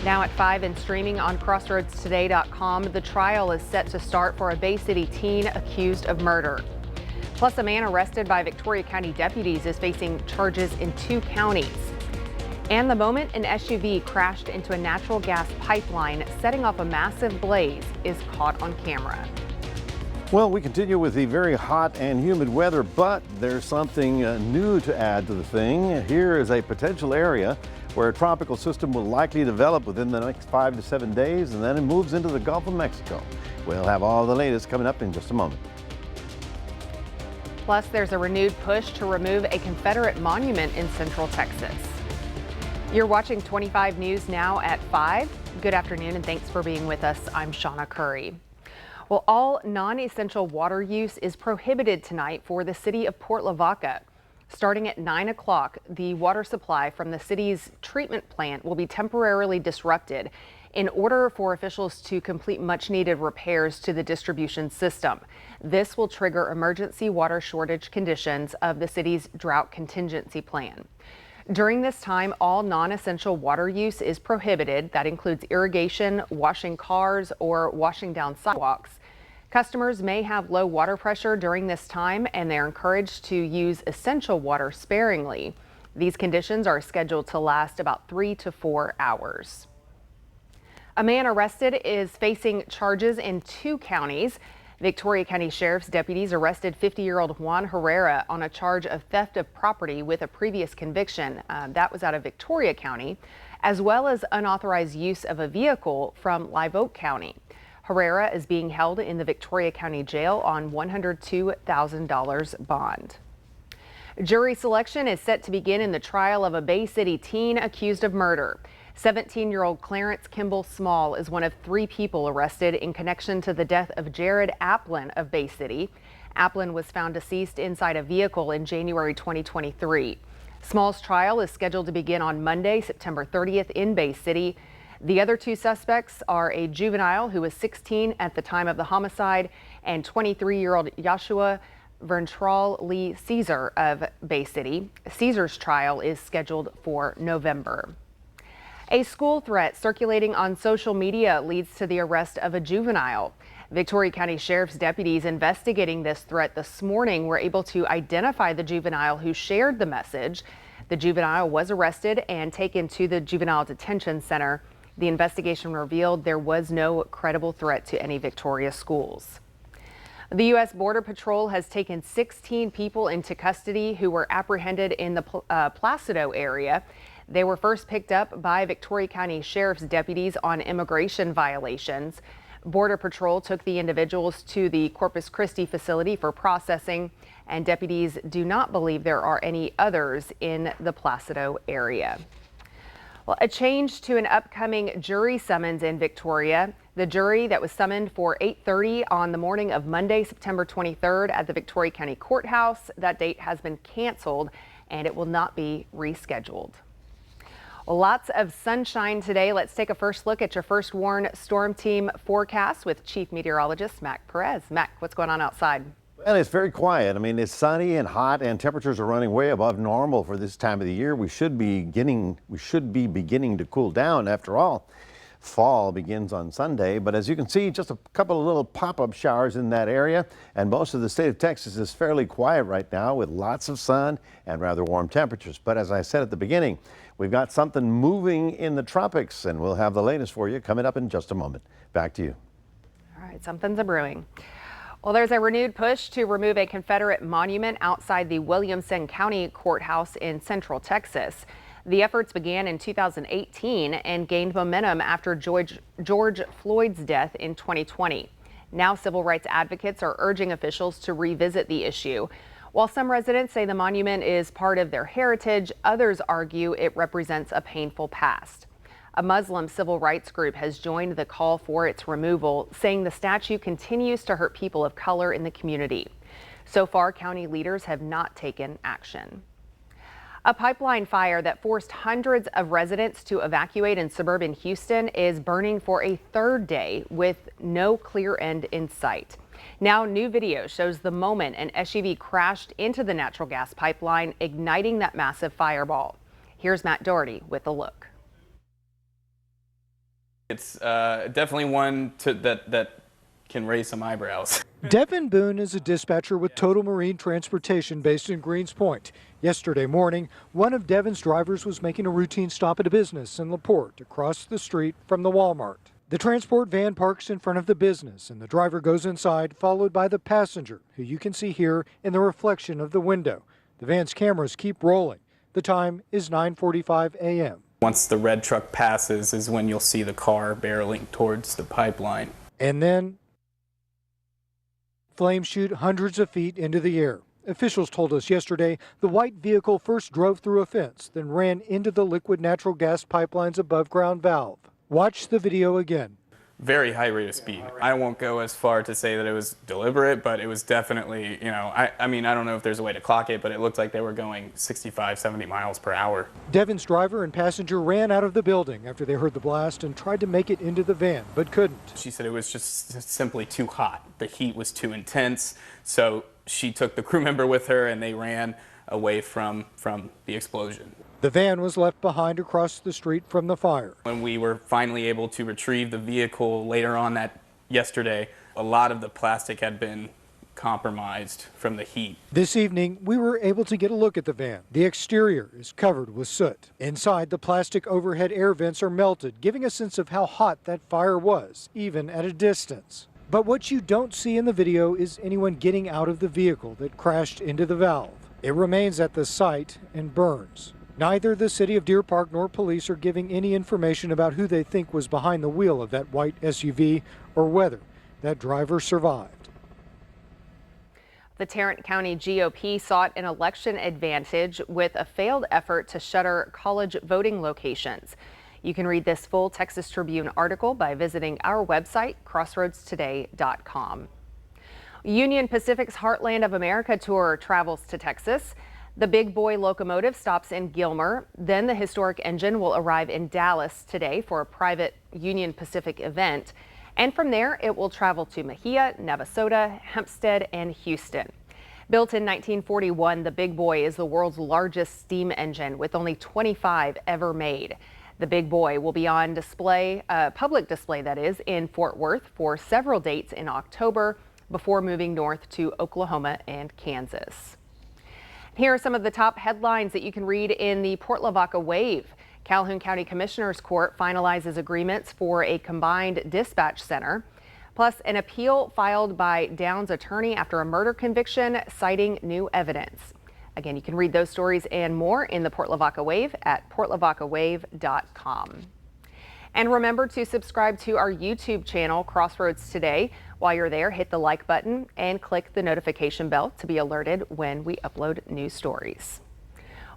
Now at 5 and streaming on crossroadstoday.com, the trial is set to start for a Bay City teen accused of murder. Plus, a man arrested by Victoria County deputies is facing charges in 2 counties. And the moment an SUV crashed into a natural gas pipeline, setting off a massive blaze, is caught on camera. Well, we continue with the very hot and humid weather, but there's something new to add to the thing. Here is a potential area where a tropical system will likely develop within the next 5 to 7 days, and then it moves into the Gulf of Mexico. We'll have all the latest coming up in just a moment. Plus, there's a renewed push to remove a Confederate monument in Central Texas. You're watching 25 News now at 5. Good afternoon and thanks for being with us. I'm Shawna Currie. Well, all non-essential water use is prohibited tonight for the city of Port Lavaca. Starting at 9 o'clock, the water supply from the city's treatment plant will be temporarily disrupted in order for officials to complete much-needed repairs to the distribution system. This will trigger emergency water shortage conditions of the city's drought contingency plan. During this time, all non-essential water use is prohibited. That includes irrigation, washing cars, or washing down sidewalks. Customers may have low water pressure during this time, and they're encouraged to use essential water sparingly. These conditions are scheduled to last about 3 to 4 hours. A man arrested is facing charges in 2 counties. Victoria County Sheriff's deputies arrested 50-year-old Juan Herrera on a charge of theft of property with a previous conviction. That was out of Victoria County, as well as unauthorized use of a vehicle from Live Oak County. Herrera is being held in the Victoria County Jail on $102,000 bond. Jury selection is set to begin in the trial of a Bay City teen accused of murder. 17-year-old Clarence Kimball Small is one of 3 people arrested in connection to the death of Jared Applin of Bay City. Applin was found deceased inside a vehicle in January 2023. Small's trial is scheduled to begin on Monday, September 30th in Bay City. The other 2 suspects are a juvenile who was 16 at the time of the homicide and 23-year-old Joshua Verntrall Lee Caesar of Bay City. Caesar's trial is scheduled for November. A school threat circulating on social media leads to the arrest of a juvenile. Victoria County Sheriff's deputies investigating this threat this morning were able to identify the juvenile who shared the message. The juvenile was arrested and taken to the Juvenile Detention Center. The investigation revealed there was no credible threat to any Victoria schools. The U.S. Border Patrol has taken 16 people into custody who were apprehended in the Placido area. They were first picked up by Victoria County Sheriff's deputies on immigration violations. Border Patrol took the individuals to the Corpus Christi facility for processing, and deputies do not believe there are any others in the Placido area. Well, a change to an upcoming jury summons in Victoria. The jury that was summoned for 8:30 on the morning of Monday, September 23rd at the Victoria County Courthouse. That date has been canceled and it will not be rescheduled. Lots of sunshine today. Let's take a first look at your First Warn Storm Team forecast with Chief Meteorologist Mac Perez. Mac, what's going on outside? Well, it's very quiet. I mean, it's sunny and hot, and temperatures are running way above normal for this time of the year. We should be beginning to cool down. After all, fall begins on Sunday. But as you can see, just a couple of little pop-up showers in that area, and most of the state of Texas is fairly quiet right now with lots of sun and rather warm temperatures. But as I said at the beginning, we've got something moving in the tropics, and we'll have the latest for you coming up in just a moment. Back to you. All right, something's a-brewing. Well, there's a renewed push to remove a Confederate monument outside the Williamson County Courthouse in Central Texas. The efforts began in 2018 and gained momentum after George Floyd's death in 2020. Now, civil rights advocates are urging officials to revisit the issue. While some residents say the monument is part of their heritage, others argue it represents a painful past. A Muslim civil rights group has joined the call for its removal, saying the statue continues to hurt people of color in the community. So far, county leaders have not taken action. A pipeline fire that forced hundreds of residents to evacuate in suburban Houston is burning for a 3rd day with no clear end in sight. Now, new video shows the moment an SUV crashed into the natural gas pipeline, igniting that massive fireball. Here's Matt Doherty with a look. It's definitely one that can raise some eyebrows. Devin Boone is a dispatcher with Total Marine Transportation based in Greens Point. Yesterday morning, one of Devin's drivers was making a routine stop at a business in LaPorte across the street from the Walmart. The transport van parks in front of the business and the driver goes inside, followed by the passenger, who you can see here in the reflection of the window. The van's cameras keep rolling. The time is 9:45 a.m. Once the red truck passes is when you'll see the car barreling towards the pipeline. And then flames shoot hundreds of feet into the air. Officials told us yesterday the white vehicle first drove through a fence, then ran into the liquid natural gas pipeline's above ground valve. Watch the video again. Very high rate of speed. I won't go as far to say that it was deliberate, but it was definitely, I mean, I don't know if there's a way to clock it, but it looked like they were going 65, 70 miles per hour. Devin's driver and passenger ran out of the building after they heard the blast and tried to make it into the van, but couldn't. She said it was just simply too hot. The heat was too intense, so she took the crew member with her and they ran away from the explosion. The van was left behind across the street from the fire. When we were finally able to retrieve the vehicle later on that yesterday, a lot of the plastic had been compromised from the heat. This evening, we were able to get a look at the van. The exterior is covered with soot. Inside, the plastic overhead air vents are melted, giving a sense of how hot that fire was, even at a distance. But what you don't see in the video is anyone getting out of the vehicle that crashed into the valve. It remains at the site and burns. Neither the city of Deer Park nor police are giving any information about who they think was behind the wheel of that white SUV or whether that driver survived. The Tarrant County GOP sought an election advantage with a failed effort to shutter college voting locations. You can read this full Texas Tribune article by visiting our website, crossroadstoday.com. Union Pacific's Heartland of America tour travels to Texas. The Big Boy locomotive stops in Gilmer. Then the historic engine will arrive in Dallas today for a private Union Pacific event. And from there, it will travel to Mejia, Navasota, Hempstead, and Houston. Built in 1941, the Big Boy is the world's largest steam engine with only 25 ever made. The Big Boy will be on display, public display that is, in Fort Worth for several dates in October before moving north to Oklahoma and Kansas. Here are some of the top headlines that you can read in the Port Lavaca Wave. Calhoun County Commissioner's Court finalizes agreements for a combined dispatch center, plus an appeal filed by Downs' attorney after a murder conviction citing new evidence. Again, you can read those stories and more in the Port Lavaca Wave at portlavacawave.com. And remember to subscribe to our YouTube channel, Crossroads Today. While you're there, hit the like button and click the notification bell to be alerted when we upload new stories.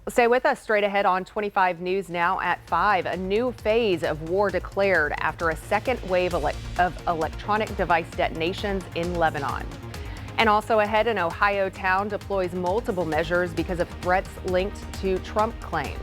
Stay with us. Straight ahead on 25 News now at 5. A new phase of war declared after a second wave of electronic device detonations in Lebanon. And also ahead, an Ohio town deploys multiple measures because of threats linked to Trump claims.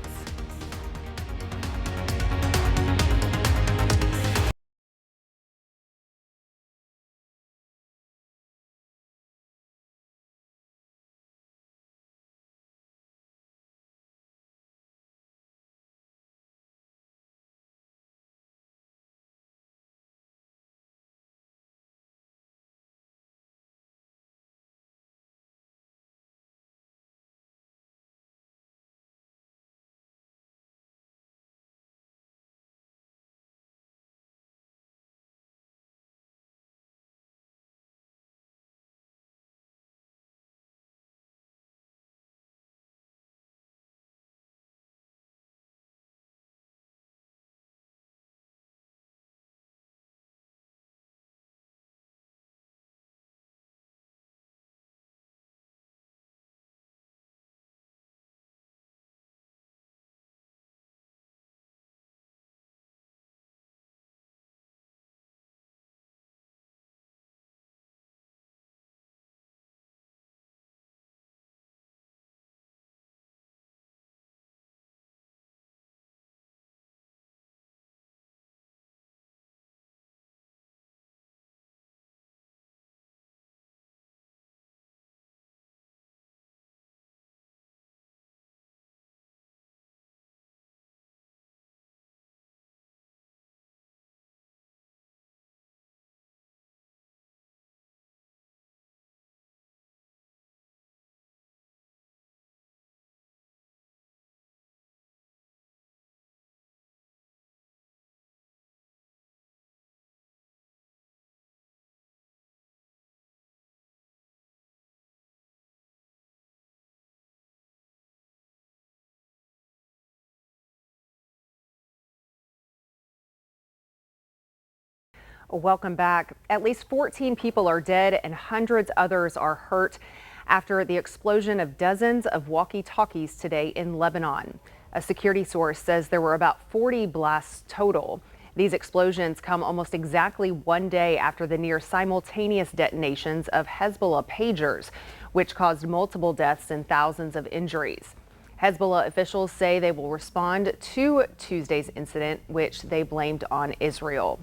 Welcome back. At least 14 people are dead and hundreds others are hurt after the explosion of dozens of walkie-talkies today in Lebanon. A security source says there were about 40 blasts total. These explosions come almost exactly one day after the near simultaneous detonations of Hezbollah pagers, which caused multiple deaths and thousands of injuries. Hezbollah officials say they will respond to Tuesday's incident, which they blamed on Israel.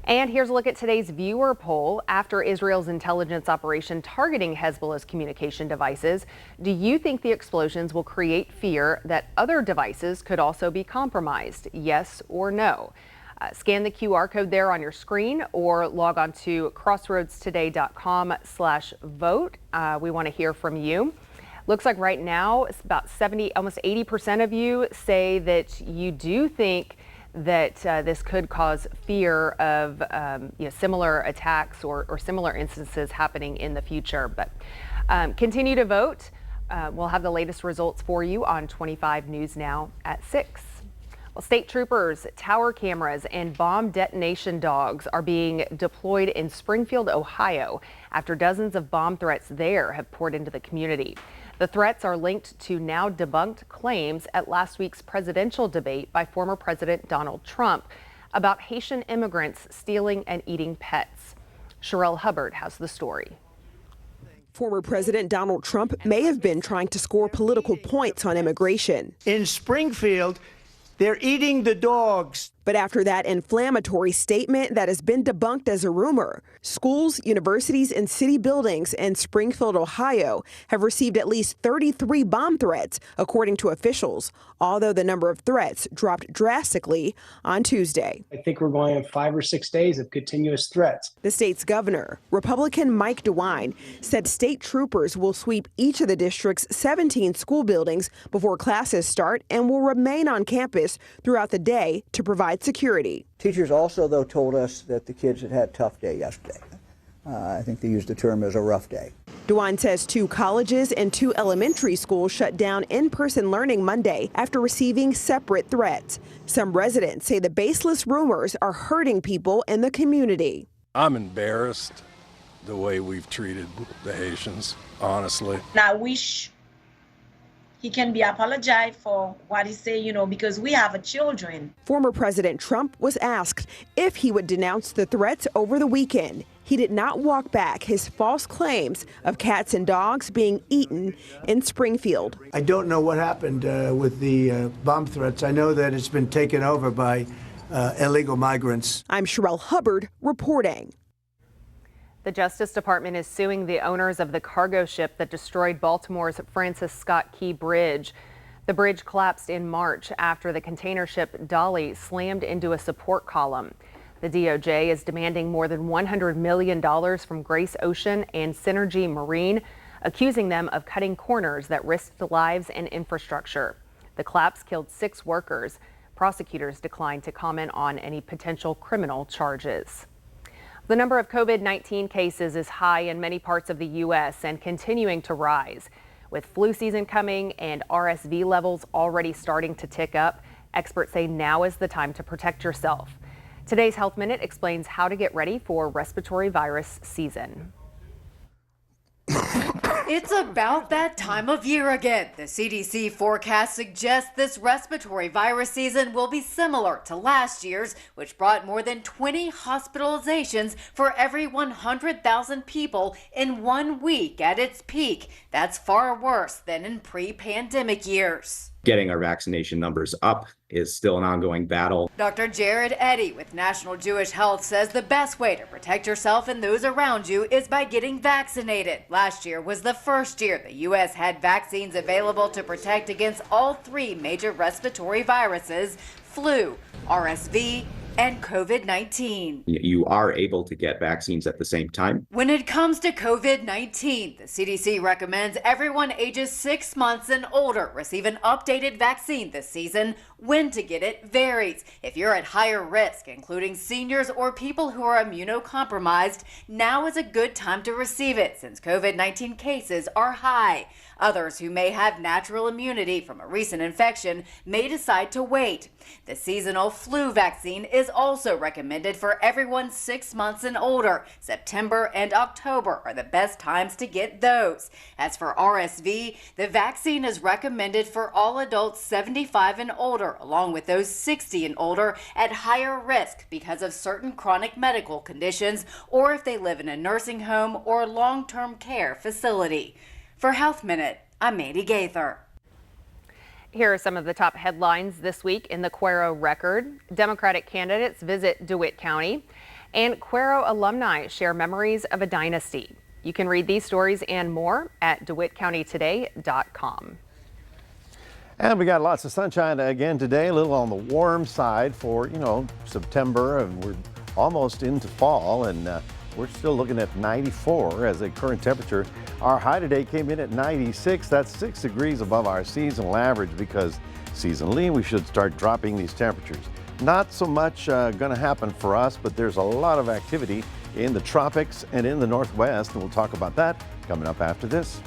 And here's a look at today's viewer poll. After Israel's intelligence operation targeting Hezbollah's communication devices, do you think the explosions will create fear that other devices could also be compromised? Yes or no? Scan the QR code there on your screen or log on to crossroadstoday.com/vote. We want to hear from you. Looks like right now it's about 70, almost 80% of you say that you do think that this could cause fear of similar attacks or similar instances happening in the future. But continue to vote. We'll have the latest results for you on 25 News Now at 6. Well, state troopers, tower cameras, and bomb detonation dogs are being deployed in Springfield, Ohio, after dozens of bomb threats there have poured into the community. The threats are linked to now debunked claims at last week's presidential debate by former President Donald Trump about Haitian immigrants stealing and eating pets. Sherelle Hubbard has the story. Former President Donald Trump may have been trying to score political points on immigration. In Springfield, they're eating the dogs. But after that inflammatory statement that has been debunked as a rumor, schools, universities, and city buildings in Springfield, Ohio have received at least 33 bomb threats, according to officials, although the number of threats dropped drastically on Tuesday. I think we're going on 5 or 6 days of continuous threats. The state's governor, Republican Mike DeWine, said state troopers will sweep each of the district's 17 school buildings before classes start and will remain on campus throughout the day to provide security. Teachers also, though, told us that the kids had a tough day yesterday. I think they used the term as a rough day. DeWine says 2 colleges and 2 elementary schools shut down in-person learning Monday after receiving separate threats. Some residents say the baseless rumors are hurting people in the community. I'm embarrassed the way we've treated the Haitians, honestly. I wish he can be apologized for what he said, because we have children. Former President Trump was asked if he would denounce the threats over the weekend. He did not walk back his false claims of cats and dogs being eaten in Springfield. I don't know what happened with the bomb threats. I know that it's been taken over by illegal migrants. I'm Sherelle Hubbard reporting. The Justice Department is suing the owners of the cargo ship that destroyed Baltimore's Francis Scott Key Bridge. The bridge collapsed in March after the container ship Dolly slammed into a support column. The DOJ is demanding more than $100 million from Grace Ocean and Synergy Marine, accusing them of cutting corners that risked lives and infrastructure. The collapse killed 6 workers. Prosecutors declined to comment on any potential criminal charges. The number of COVID-19 cases is high in many parts of the U.S. and continuing to rise. With flu season coming and RSV levels already starting to tick up, experts say now is the time to protect yourself. Today's Health Minute explains how to get ready for respiratory virus season. It's about that time of year again. The CDC forecast suggests this respiratory virus season will be similar to last year's, which brought more than 20 hospitalizations for every 100,000 people in 1 week at its peak. That's far worse than in pre-pandemic years. Getting our vaccination numbers up is still an ongoing battle. Dr. Jared Eddy with National Jewish Health says the best way to protect yourself and those around you is by getting vaccinated. Last year was the first year the U.S. had vaccines available to protect against all 3 major respiratory viruses: flu, RSV, and COVID-19. You are able to get vaccines at the same time. When it comes to COVID-19, the CDC recommends everyone ages 6 months and older receive an updated vaccine this season. When to get it varies. If you're at higher risk, including seniors or people who are immunocompromised, now is a good time to receive it since COVID-19 cases are high. Others who may have natural immunity from a recent infection may decide to wait. The seasonal flu vaccine is also recommended for everyone 6 months and older. September and October are the best times to get those. As for RSV, the vaccine is recommended for all adults 75 and older, along with those 60 and older at higher risk because of certain chronic medical conditions or if they live in a nursing home or long-term care facility. For Health Minute, I'm Mandy Gaither. Here are some of the top headlines this week in the Cuero Record. Democratic candidates visit DeWitt County, and Cuero alumni share memories of a dynasty. You can read these stories and more at DeWittCountyToday.com. And we got lots of sunshine again today, a little on the warm side for, September, and we're almost into fall, and we're still looking at 94 as a current temperature. Our high today came in at 96. That's 6 degrees above our seasonal average because seasonally we should start dropping these temperatures. Not so much going to happen for us, but there's a lot of activity in the tropics and in the Northwest, and we'll talk about that coming up after this.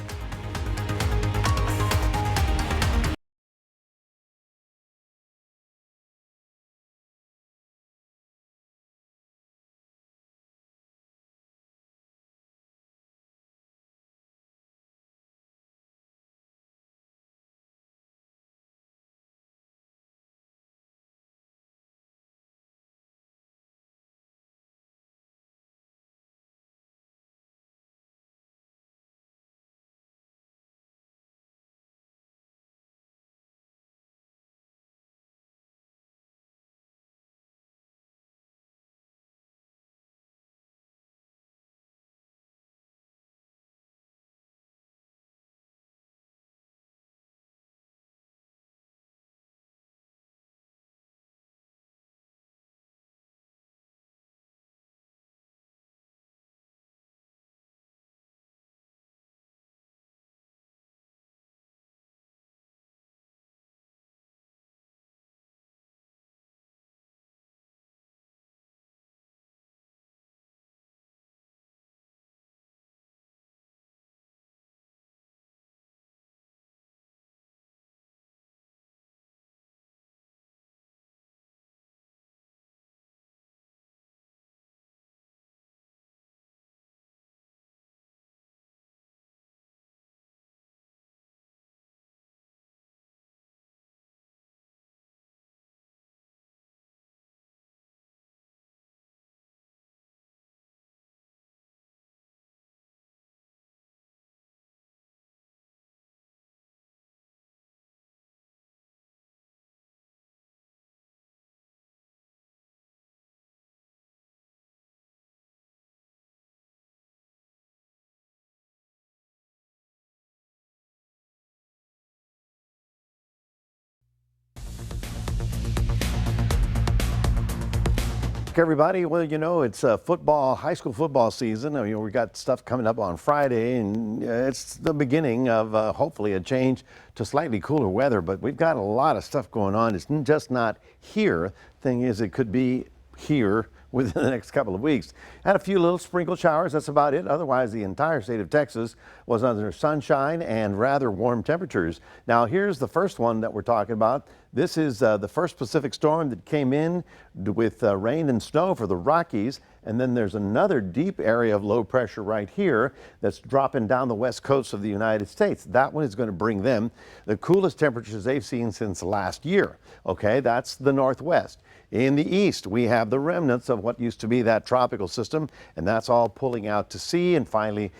Everybody, well, it's high school football season. We got stuff coming up on Friday, and it's the beginning of hopefully a change to slightly cooler weather, but we've got a lot of stuff going on. It's just not here. Thing is, it could be here within the next couple of weeks. Had a few little sprinkle showers, that's about it. Otherwise, the entire state of Texas was under sunshine and rather warm temperatures. Now, here's the first one that we're talking about. This is the first Pacific storm that came in with rain and snow for the Rockies. And then there's another deep area of low pressure right here that's dropping down the west coast of the United States. That one is going to bring them the coolest temperatures they've seen since last year. Okay, that's the Northwest. In the east, we have the remnants of what used to be that tropical system, and that's all pulling out to sea and finally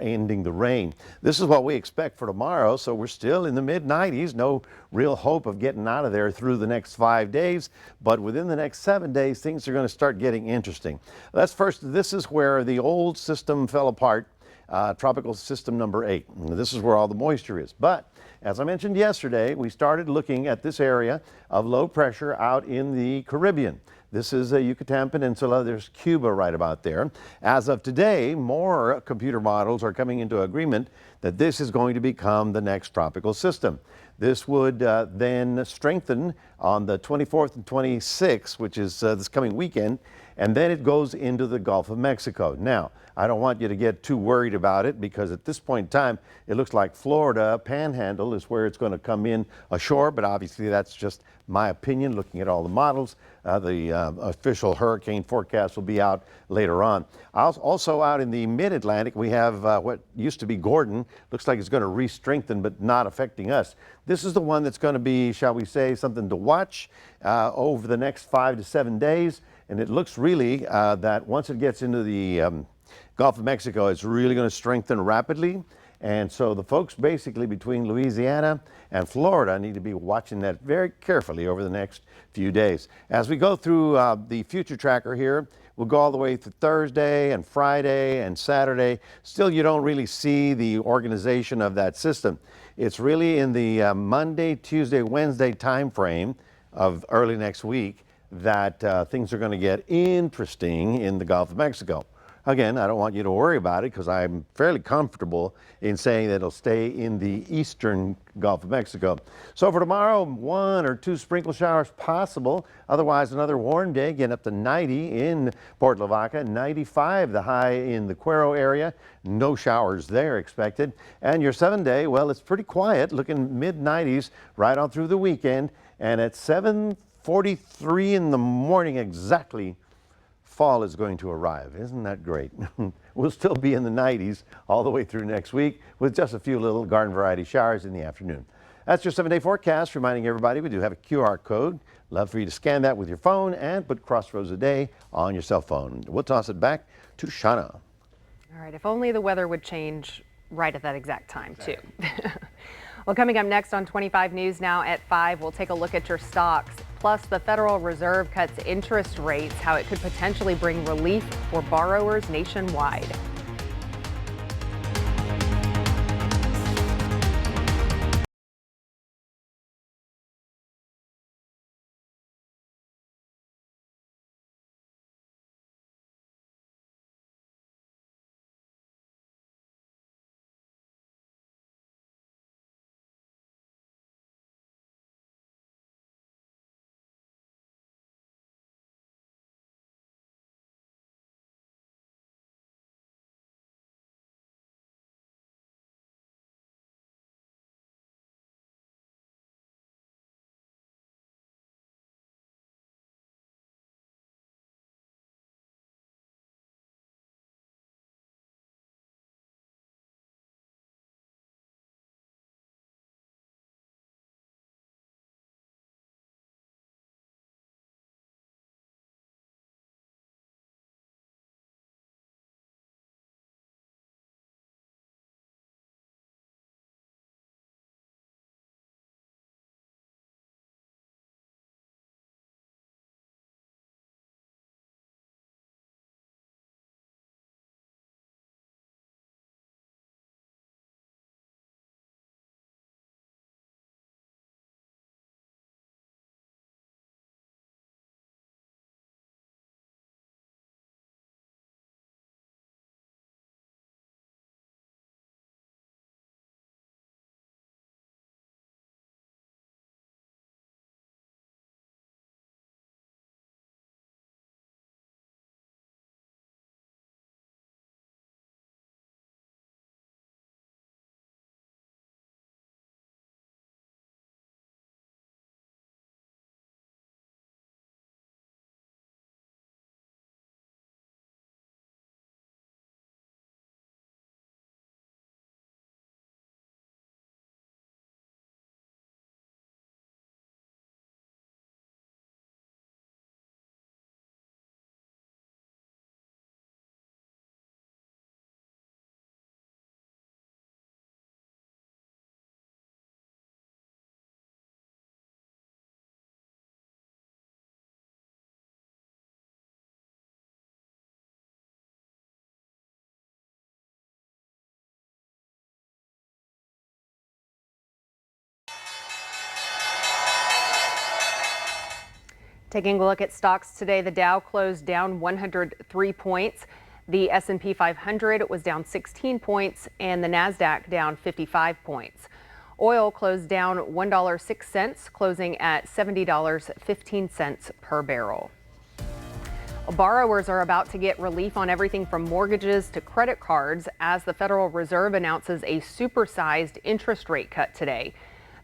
ending the rain. This is what we expect for tomorrow, so we're still in the mid-90s. No real hope of getting out of there through the next 5 days, but within the next 7 days, things are going to start getting interesting. This is where the old system fell apart, tropical system number 8. This is where all the moisture is. But as I mentioned yesterday, we started looking at this area of low pressure out in the Caribbean. This is a Yucatan Peninsula. There's Cuba right about there. As of today, more computer models are coming into agreement that this is going to become the next tropical system. This would then strengthen on the 24th and 26th, which is this coming weekend, and then it goes into the Gulf of Mexico. Now, I don't want you to get too worried about it, because at this point in time, it looks like Florida Panhandle is where it's going to come in ashore, but obviously that's just my opinion looking at all the models. The official hurricane forecast will be out later on. Also out in the mid-Atlantic, we have what used to be Gordon. Looks like it's going to re-strengthen, but not affecting us. This is the one that's going to be, shall we say, something to watch over the next 5 to 7 days. And it looks really that once it gets into the Gulf of Mexico, it's really going to strengthen rapidly. And so the folks basically between Louisiana and Florida need to be watching that very carefully over the next few days. As we go through the future tracker here, we'll go all the way through Thursday and Friday and Saturday. Still, you don't really see the organization of that system. It's really in the Monday, Tuesday, Wednesday time frame of early next week that things are going to get interesting in the Gulf of Mexico. Again, I don't want you to worry about it, because I'm fairly comfortable in saying that it'll stay in the eastern Gulf of Mexico. So for tomorrow, 1 or 2 sprinkle showers possible. Otherwise, another warm day, getting up to 90 in Port Lavaca, 95 the high in the Cuero area. No showers there expected. And your 7-day, well, it's pretty quiet, looking mid-90s right on through the weekend. And at 7:43 in the morning exactly, fall is going to arrive. Isn't that great? We'll still be in the 90s all the way through next week, with just a few little garden variety showers in the afternoon. That's your 7-day forecast, reminding everybody we do have a QR code. Love for you to scan that with your phone and put Crossroads a Day on your cell phone. We'll toss it back to Shawna. All right, if only the weather would change right at that exact time, too. Well, coming up next on 25 News Now at 5, we'll take a look at your stocks. Plus, the Federal Reserve cuts interest rates, how it could potentially bring relief for borrowers nationwide. Taking a look at stocks today, the Dow closed down 103 points. The S&P 500 was down 16 points and the NASDAQ down 55 points. Oil closed down $1.06, closing at $70.15 per barrel. Borrowers are about to get relief on everything from mortgages to credit cards as the Federal Reserve announces a supersized interest rate cut today.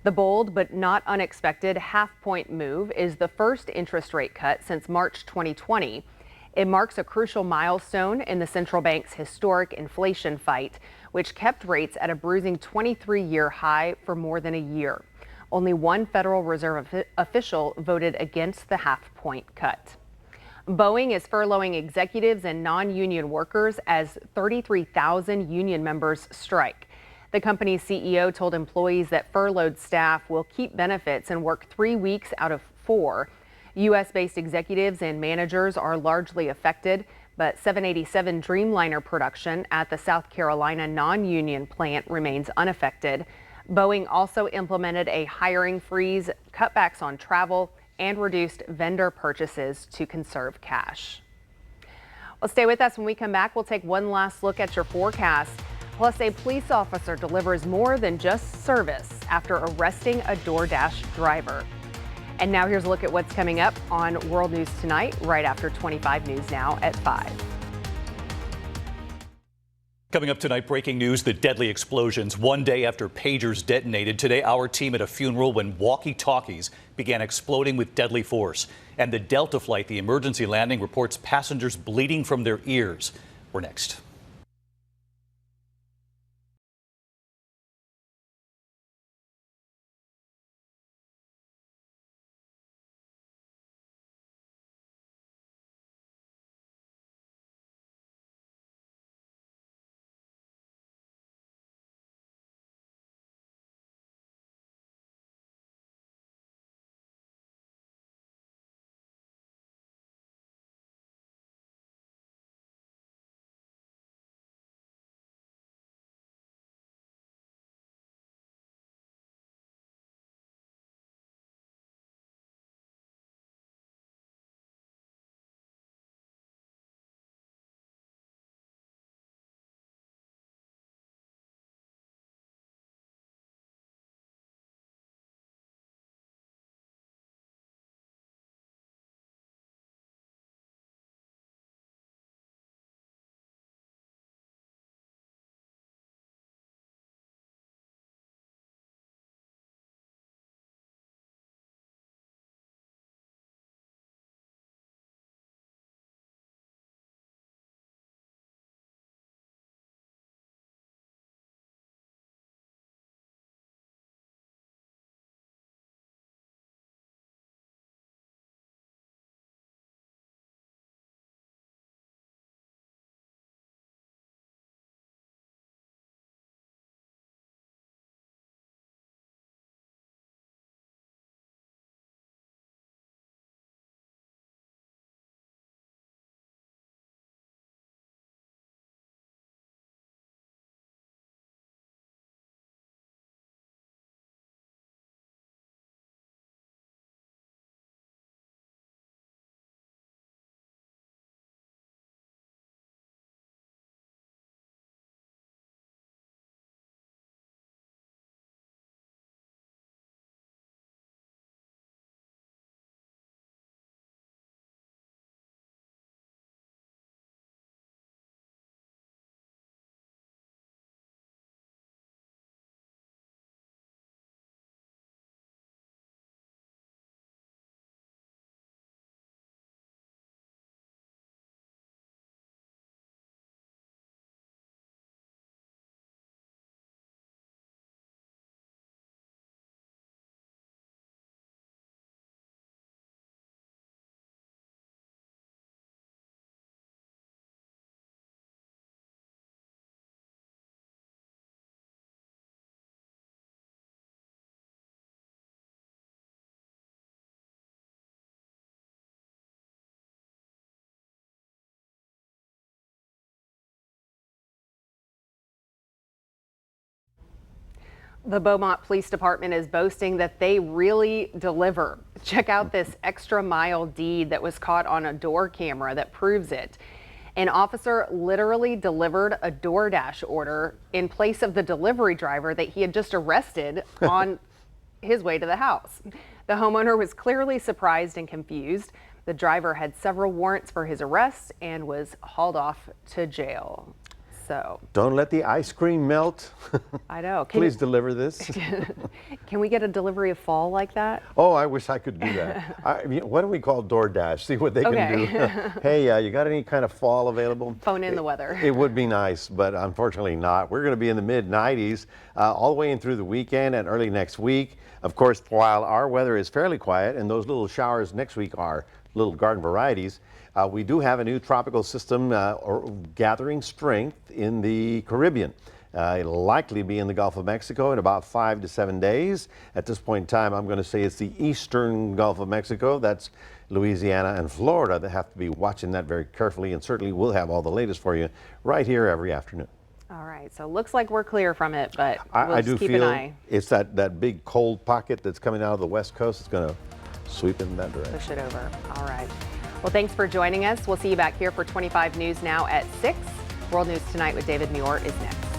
The bold but not unexpected half-point move is the first interest rate cut since March 2020. It marks a crucial milestone in the central bank's historic inflation fight, which kept rates at a bruising 23-year high for more than a year. Only one Federal Reserve official voted against the half-point cut. Boeing is furloughing executives and non-union workers as 33,000 union members strike. The company's CEO told employees that furloughed staff will keep benefits and work 3 weeks out of 4. U.S.-based executives and managers are largely affected, but 787 Dreamliner production at the South Carolina non-union plant remains unaffected. Boeing also implemented a hiring freeze, cutbacks on travel, and reduced vendor purchases to conserve cash. Well, stay with us. When we come back, we'll take one last look at your forecast. Plus, a police officer delivers more than just service after arresting a DoorDash driver. And now here's a look at what's coming up on World News Tonight, right after 25 News Now at 5. Coming up tonight, breaking news, the deadly explosions one day after pagers detonated. Today, our team at a funeral when walkie-talkies began exploding with deadly force. And the Delta flight, the emergency landing, reports passengers bleeding from their ears. We're next. The Beaumont Police Department is boasting that they really deliver. Check out this extra mile deed that was caught on a door camera that proves it. An officer literally delivered a DoorDash order in place of the delivery driver that he had just arrested on his way to the house. The homeowner was clearly surprised and confused. The driver had several warrants for his arrest and was hauled off to jail. So don't let the ice cream melt. I know. Please deliver this. Can we get a delivery of fall like that? Oh, I wish I could do that. What do we call DoorDash? See what they can do. Hey, you got any kind of fall available? Phone in the weather. It would be nice, but unfortunately not. We're going to be in the mid-90s all the way in through the weekend and early next week. Of course, while our weather is fairly quiet and those little showers next week are little garden varieties, we do have a new tropical system gathering strength in the Caribbean. It'll likely be in the Gulf of Mexico in about 5 to 7 days. At this point in time, I'm going to say it's the eastern Gulf of Mexico. That's Louisiana and Florida that have to be watching that very carefully, and certainly we'll have all the latest for you right here every afternoon. All right, so looks like we're clear from it, but we'll I just do keep feel an eye. it's that big cold pocket that's coming out of the west coast. It's going to sweep in that direction. Push it over. All right. Well, thanks for joining us. We'll see you back here for 25 News Now at 6. World News Tonight with David Muir is next.